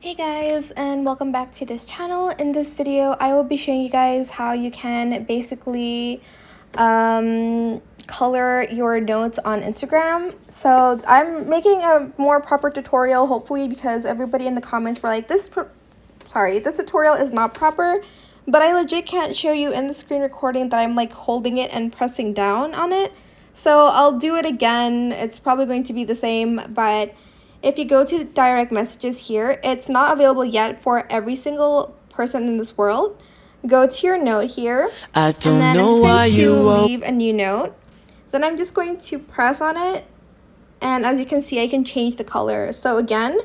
Hey guys, and welcome back to this channel. In this video, I will be showing you guys how you can basically color your notes on Instagram. So I'm making a more proper tutorial, hopefully, because everybody in the comments were like, this tutorial is not proper, but I legit can't show you in the screen recording that I'm like holding it and pressing down on it. So I'll do it again. It's probably going to be the same, but if you go to direct messages here, it's not available yet for every single person in this world. Go to your note here, and then I'm just going to leave a new note. Then I'm just going to press on it, and as you can see, I can change the color. So again,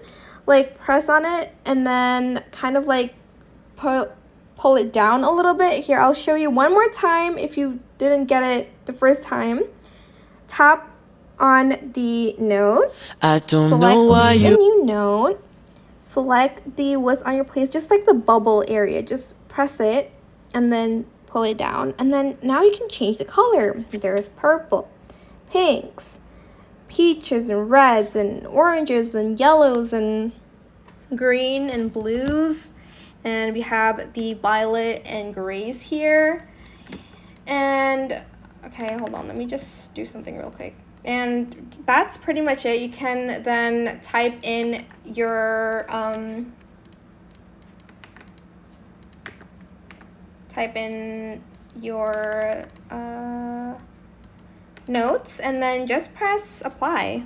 like press on it, and then kind of like pull it down a little bit. Here, I'll show you one more time if you didn't get it the first time. Tap on the note, select leave a new note, select the what's on your place, just like the bubble area, just press it and then pull it down, and then now you can change the color. There's purple, pinks, peaches and reds and oranges and yellows and green and blues, and we have the violet and grays here. And okay, hold on, let me just do something real quick. And that's pretty much it. You can then type in your notes, and then just press apply.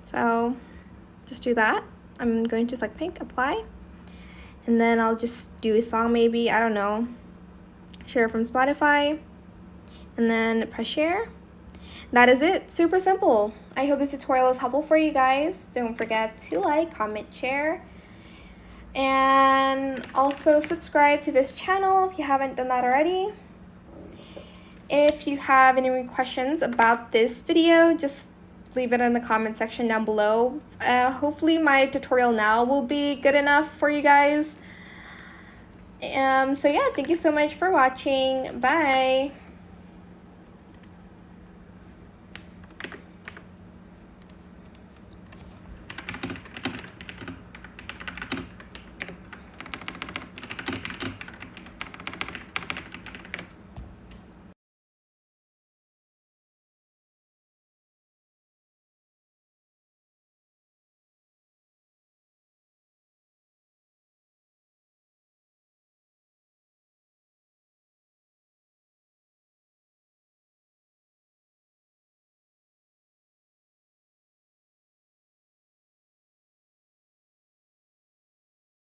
So just do that. I'm going to select pink, apply, and then I'll just do a song, maybe, I don't know, share from Spotify, and then press share. That is it. Super simple. I hope this tutorial is helpful for you guys. Don't forget to like, comment, share, and also subscribe to this channel if you haven't done that already. If you have any questions about this video, just leave it in the comment section down below. Hopefully my tutorial now will be good enough for you guys. So yeah, thank you so much for watching. Bye.